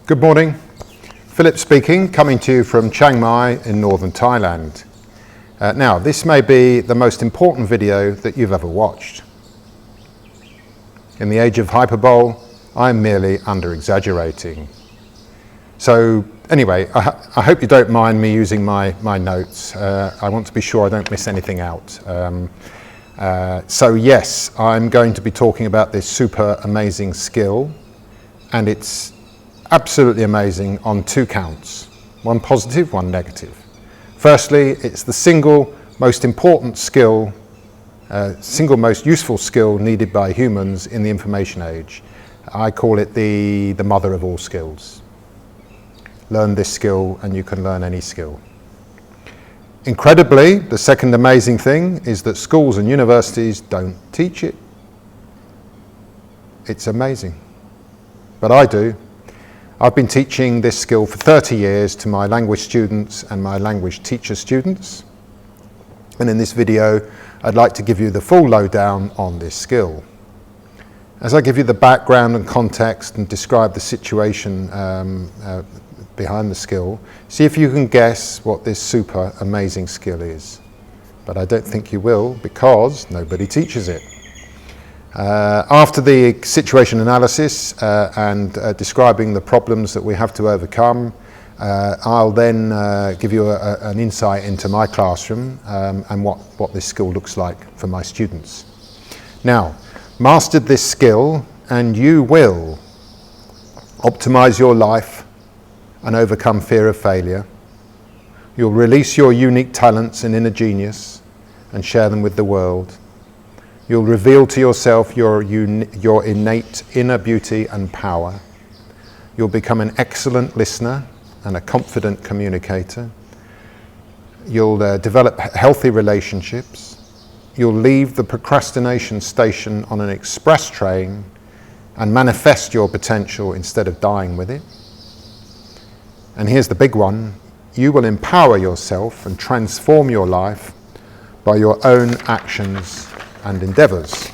Good morning. Philip speaking, coming to you from Chiang Mai in northern Thailand. Now, this may be the most important video that you've ever watched. In the age of hyperbole, I'm merely under-exaggerating. So anyway, I hope you don't mind me using my notes. I want to be sure I don't miss anything out. So yes, I'm going to be talking about this super amazing skill, and it's absolutely amazing on two counts, one positive, one negative. Firstly, it's the single most important skill, single most useful skill needed by humans in the information age. I call it the mother of all skills. Learn this skill and you can learn any skill. Incredibly, the second amazing thing is that schools and universities don't teach it. It's amazing, but I do. I've been teaching this skill for 30 years to my language students and my language teacher students. And in this video, I'd like to give you the full lowdown on this skill. As I give you the background and context and describe the situation behind the skill, see if you can guess what this super amazing skill is. But I don't think you will, because nobody teaches it. After the situation analysis and describing the problems that we have to overcome, I'll then give you an insight into my classroom and what this skill looks like for my students. Now, mastered this skill and you will optimize your life and overcome fear of failure. You'll release your unique talents and inner genius and share them with the world. You'll reveal to yourself your innate inner beauty and power. You'll become an excellent listener and a confident communicator. You'll develop healthy relationships. You'll leave the procrastination station on an express train and manifest your potential instead of dying with it. And here's the big one. You will empower yourself and transform your life by your own actions and endeavours.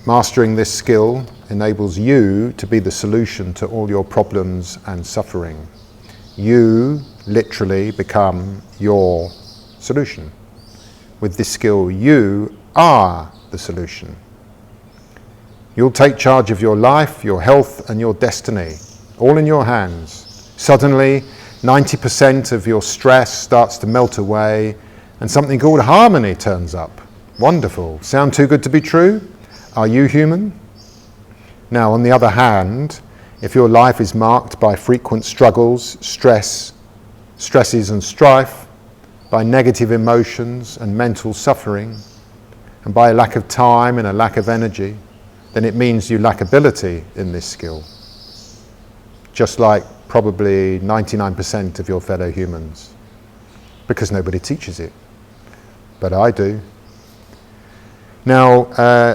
Mastering this skill enables you to be the solution to all your problems and suffering. You literally become your solution. With this skill, you are the solution. You'll take charge of your life, your health, and your destiny, all in your hands. Suddenly, 90% of your stress starts to melt away, and something called harmony turns up. Wonderful. Sound too good to be true? Are you human? Now, on the other hand, if your life is marked by frequent struggles, stresses and strife, by negative emotions and mental suffering, and by a lack of time and a lack of energy, then it means you lack ability in this skill. Just like probably 99% of your fellow humans, because nobody teaches it. But I do. Now,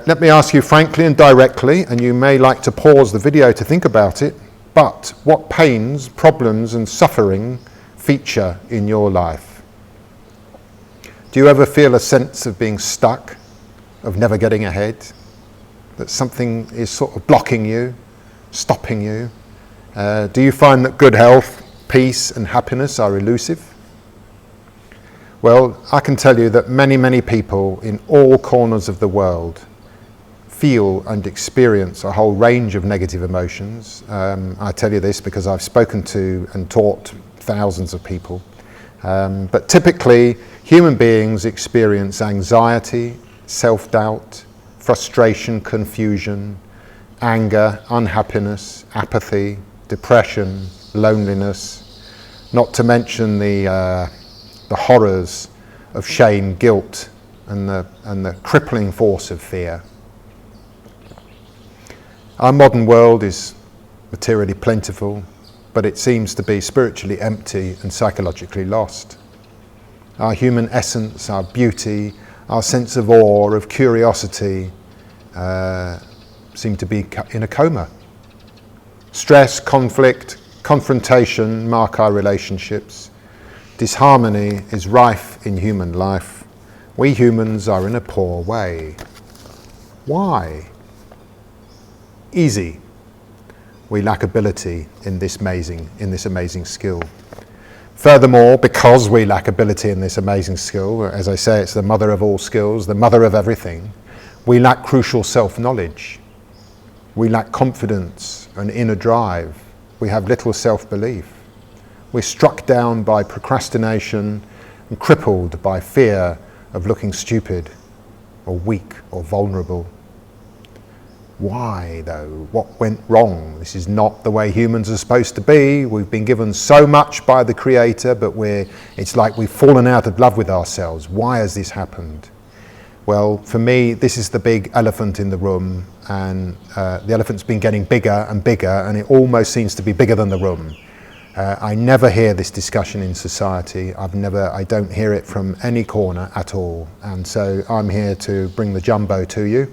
let me ask you frankly and directly, and you may like to pause the video to think about it, but what pains, problems and suffering feature in your life? Do you ever feel a sense of being stuck, of never getting ahead? That something is sort of blocking you, stopping you? Do you find that good health, peace and happiness are elusive? Well, I can tell you that many people in all corners of the world feel and experience a whole range of negative emotions. I tell you this because I've spoken to and taught thousands of people. But typically, human beings experience anxiety, self-doubt, frustration, confusion, anger, unhappiness, apathy, depression, loneliness, not to mention the horrors of shame, guilt, and the crippling force of fear. Our modern world is materially plentiful, but it seems to be spiritually empty and psychologically lost. Our human essence, our beauty, our sense of awe, of curiosity, seem to be in a coma. Stress, conflict, confrontation mark our relationships. Disharmony is rife in human life. We humans are in a poor way. Why? Easy. We lack ability in this amazing skill. Furthermore, because we lack ability in this amazing skill, as I say, it's the mother of all skills, the mother of everything, we lack crucial self-knowledge. We lack confidence and inner drive. We have little self-belief. We're struck down by procrastination and crippled by fear of looking stupid or weak or vulnerable. Why, though? What went wrong? This is not the way humans are supposed to be. We've been given so much by the Creator, but it's like we've fallen out of love with ourselves. Why has this happened? Well, for me, this is the big elephant in the room, and the elephant's been getting bigger and bigger, and it almost seems to be bigger than the room. I never hear this discussion in society. I don't hear it from any corner at all, and so I'm here to bring the jumbo to you.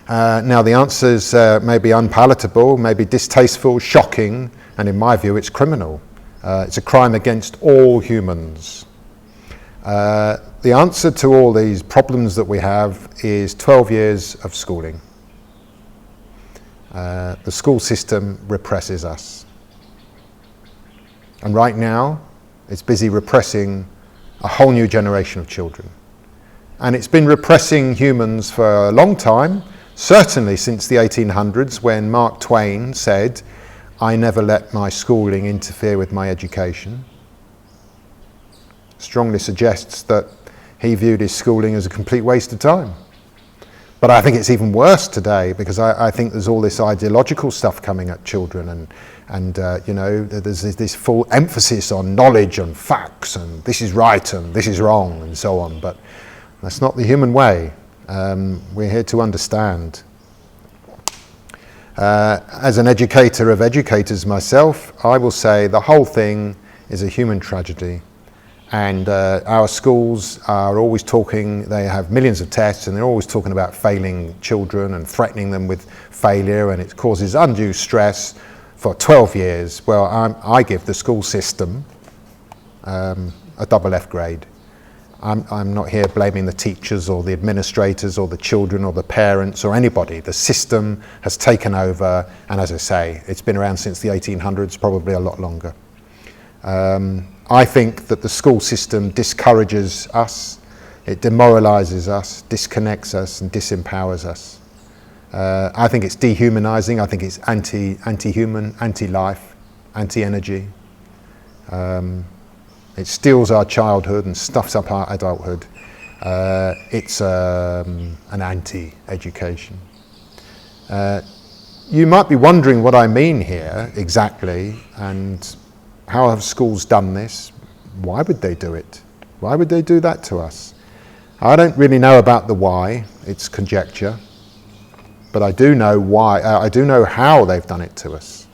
Now the answers may be unpalatable, may be distasteful, shocking, and in my view it's criminal. It's a crime against all humans. The answer to all these problems that we have is 12 years of schooling. The school system represses us. And right now it's busy repressing a whole new generation of children. And it's been repressing humans for a long time. Certainly since the 1800s, when Mark Twain said, "I never let my schooling interfere with my education," strongly suggests that he viewed his schooling as a complete waste of time. But I think it's even worse today, because I think there's all this ideological stuff coming at children, and there's this full emphasis on knowledge and facts, and this is right and this is wrong and so on. But that's not the human way. We're here to understand. As an educator of educators myself, I will say the whole thing is a human tragedy. And our schools are always talking, they have millions of tests, and they're always talking about failing children and threatening them with failure, and it causes undue stress for 12 years. Well, I give the school system a double F grade. I'm not here blaming the teachers or the administrators or the children or the parents or anybody. The system has taken over, and as I say, it's been around since the 1800s, probably a lot longer. I think that the school system discourages us, it demoralizes us, disconnects us and disempowers us. I think it's dehumanizing, I think it's anti-human, anti-life, anti-energy. It steals our childhood and stuffs up our adulthood. It's an anti-education. You might be wondering what I mean here exactly, and how have schools done this? Why would they do it? Why would they do that to us? I don't really know about the why, it's conjecture, but I do know why. I do know how they've done it to us.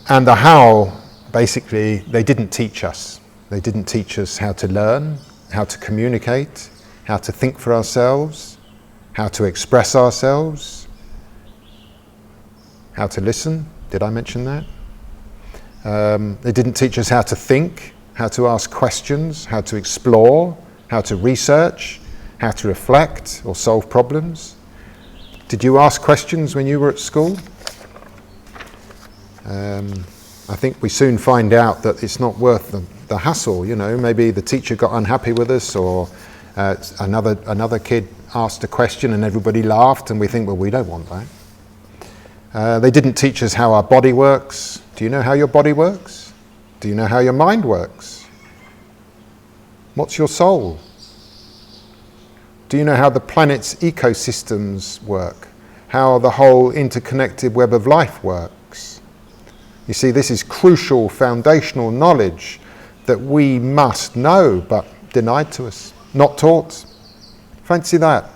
And the how, basically, they didn't teach us. They didn't teach us how to learn, how to communicate, how to think for ourselves, how to express ourselves, how to listen. Did I mention that? They didn't teach us how to think, how to ask questions, how to explore, how to research, how to reflect or solve problems. Did you ask questions when you were at school? I think we soon find out that it's not worth the hassle. Maybe the teacher got unhappy with us, or another kid asked a question and everybody laughed, and we think, well, we don't want that. They didn't teach us how our body works. Do you know how your body works? Do you know how your mind works? What's your soul? Do you know how the planet's ecosystems work? How the whole interconnected web of life works? You see, this is crucial foundational knowledge that we must know, but denied to us, not taught. Fancy that.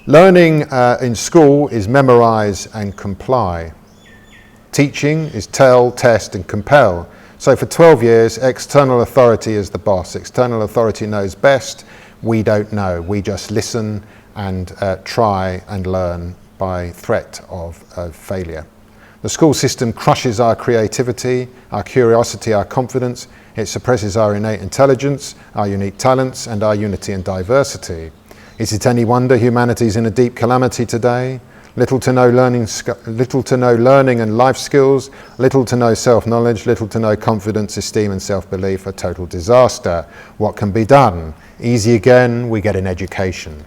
Learning in school is memorize and comply. Teaching is tell, test and compel. So for 12 years, external authority is the boss. External authority knows best. We don't know. We just listen and try and learn by threat of failure. The school system crushes our creativity, our curiosity, our confidence. It suppresses our innate intelligence, our unique talents, and our unity and diversity. Is it any wonder humanity's in a deep calamity today? Little to no learning and life skills, little to no self-knowledge, little to no confidence, esteem and self-belief, a total disaster. What can be done? Easy again, we get an education.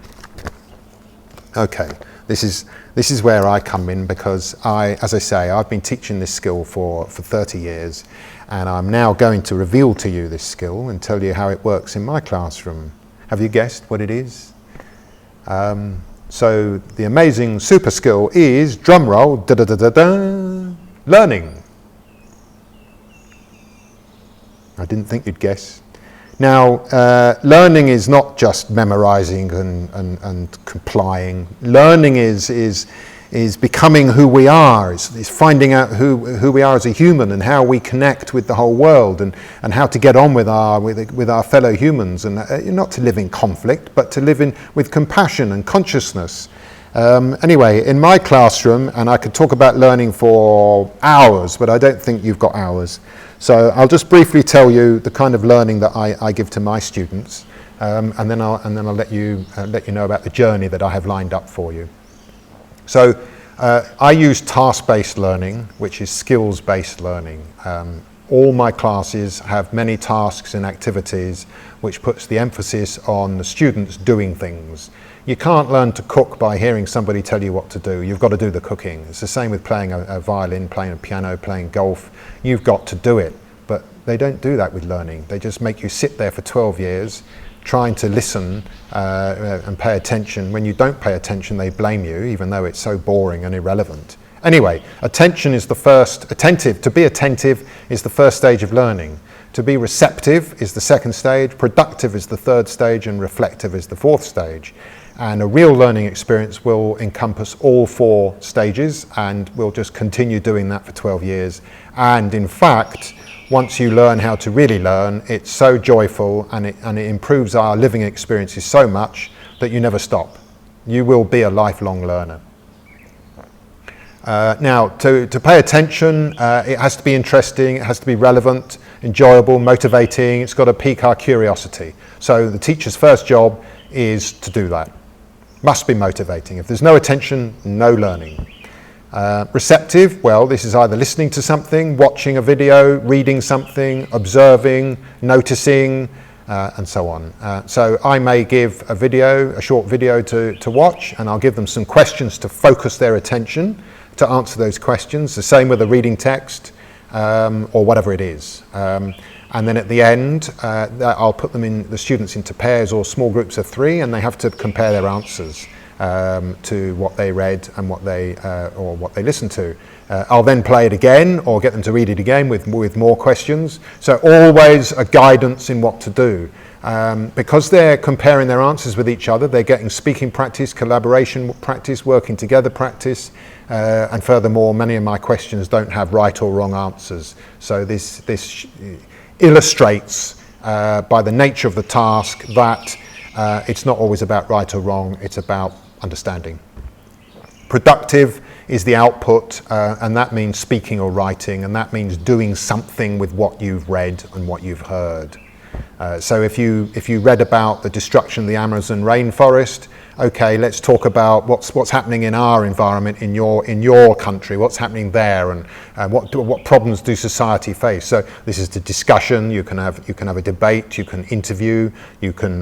Okay, this is where I come in, because as I say, I've been teaching this skill for 30 years, and I'm now going to reveal to you this skill and tell you how it works in my classroom. Have you guessed what it is? So the amazing super skill is, drum roll, learning. I didn't think you'd guess. Now, learning is not just memorizing and complying. Learning is becoming who we are. It's finding out who we are as a human and how we connect with the whole world, and how to get on with our fellow humans, and not to live in conflict, but to live with compassion and consciousness. Anyway, in my classroom, and I could talk about learning for hours, but I don't think you've got hours. So I'll just briefly tell you the kind of learning that I give to my students, and then I'll let you know about the journey that I have lined up for you. So I use task-based learning, which is skills-based learning. All my classes have many tasks and activities, which puts the emphasis on the students doing things. You can't learn to cook by hearing somebody tell you what to do. You've got to do the cooking. It's the same with playing a violin, playing a piano, playing golf. You've got to do it. But they don't do that with learning. They just make you sit there for 12 years trying to listen and pay attention. When you don't pay attention, they blame you, even though it's so boring and irrelevant. Anyway, attention is the first. To be attentive is the first stage of learning. To be receptive is the second stage, productive is the third stage, and reflective is the fourth stage. And a real learning experience will encompass all 4 stages, and we'll just continue doing that for 12 years. And in fact, once you learn how to really learn, it's so joyful, and it improves our living experiences so much that you never stop. You will be a lifelong learner. Now, to pay attention, it has to be interesting, it has to be relevant, enjoyable, motivating. It's got to pique our curiosity. So the teacher's first job is to do that. Must be motivating. If there's no attention, no learning. Receptive, well, this is either listening to something, watching a video, reading something, observing, noticing, and so on. So I may give a short video to watch, and I'll give them some questions to focus their attention, to answer those questions. The same with a reading text, or whatever it is. And then at the end, I'll put the students into pairs or small groups of 3, and they have to compare their answers to what they read and what they listened to. I'll then play it again, or get them to read it again with more questions. So always a guidance in what to do. Because they're comparing their answers with each other, they're getting speaking practice, collaboration practice, working together practice, and furthermore, many of my questions don't have right or wrong answers. So this illustrates by the nature of the task that it's not always about right or wrong, it's about understanding. Productive is the output, and that means speaking or writing, and that means doing something with what you've read and what you've heard. So if you read about the destruction of the Amazon rainforest, okay, let's talk about what's happening in our environment, in your country, what's happening there, and what problems do society face. So this is the discussion. You can have a debate, you can interview, you can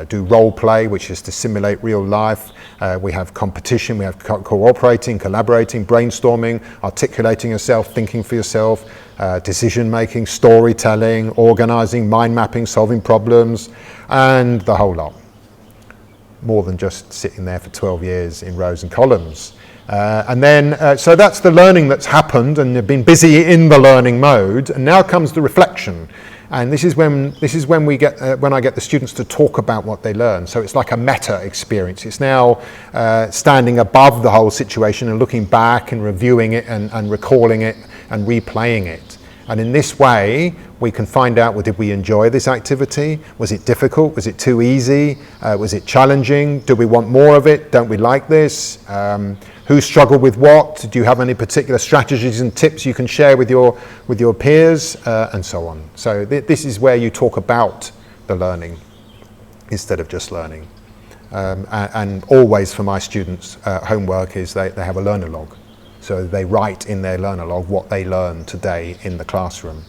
do role play, which is to simulate real life. We have competition, we have cooperating, collaborating, brainstorming, articulating yourself, thinking for yourself, decision making, storytelling, organizing, mind mapping, solving problems, and the whole lot. More than just sitting there for 12 years in rows and columns. And then, so that's the learning that's happened, and they've been busy in the learning mode, and now comes the reflection. And this is when I get the students to talk about what they learn. So it's like a meta experience. It's now standing above the whole situation and looking back and reviewing it and recalling it and replaying it. And in this way, we can find out, well, did we enjoy this activity? Was it difficult? Was it too easy? Was it challenging? Do we want more of it? Don't we like this? Who struggled with what? Do you have any particular strategies and tips you can share with your peers? And so on. So this is where you talk about the learning instead of just learning. And always for my students, homework is they have a learner log. So they write in their learner log what they learned today in the classroom.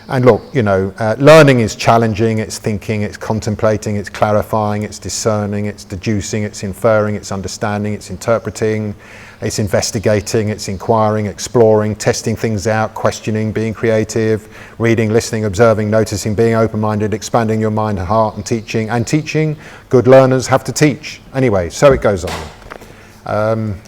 And look, learning is challenging, it's thinking, it's contemplating, it's clarifying, it's discerning, it's deducing, it's inferring, it's understanding, it's interpreting, it's investigating, it's inquiring, exploring, testing things out, questioning, being creative, reading, listening, observing, noticing, being open-minded, expanding your mind and heart, and teaching. And teaching, good learners have to teach. Anyway, so it goes on.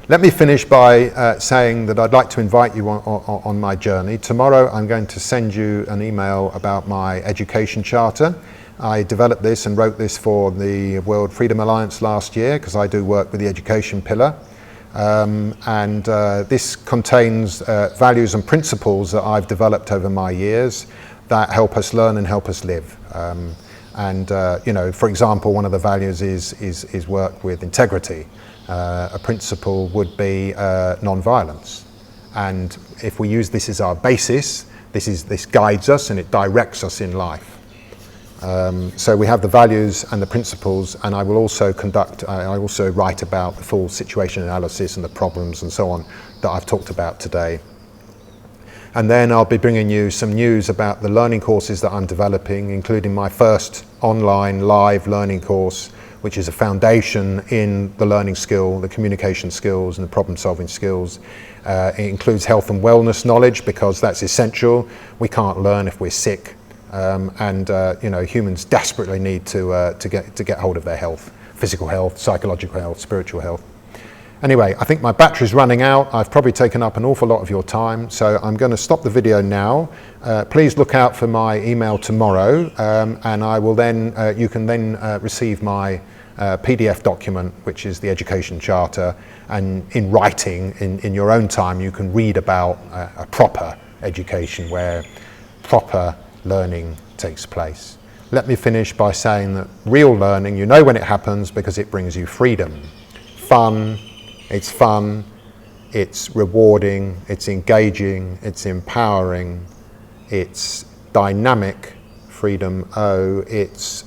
Let me finish by saying that I'd like to invite you on my journey. Tomorrow I'm going to send you an email about my education charter. I developed this and wrote this for the World Freedom Alliance last year because I do work with the education pillar. This contains values and principles that I've developed over my years that help us learn and help us live. For example, one of the values is work with integrity. A principle would be non-violence, and if we use this as our basis, this guides us and it directs us in life. So we have the values and the principles, and I will also write about the full situation analysis and the problems and so on that I've talked about today. And then I'll be bringing you some news about the learning courses that I'm developing, including my first online live learning course, which is a foundation in the learning skill, the communication skills and the problem solving skills. It includes health and wellness knowledge because that's essential. We can't learn if we're sick. Humans desperately need to get hold of their health, physical health, psychological health, spiritual health. Anyway, I think my battery's running out. I've probably taken up an awful lot of your time, so I'm going to stop the video now. Please look out for my email tomorrow, and I will then, you can then receive my PDF document, which is the education charter, and in writing, in your own time, you can read about a proper education where proper learning takes place. Let me finish by saying that real learning, you know when it happens because it brings you freedom, fun, it's rewarding, it's engaging, it's empowering, it's dynamic, freedom, it's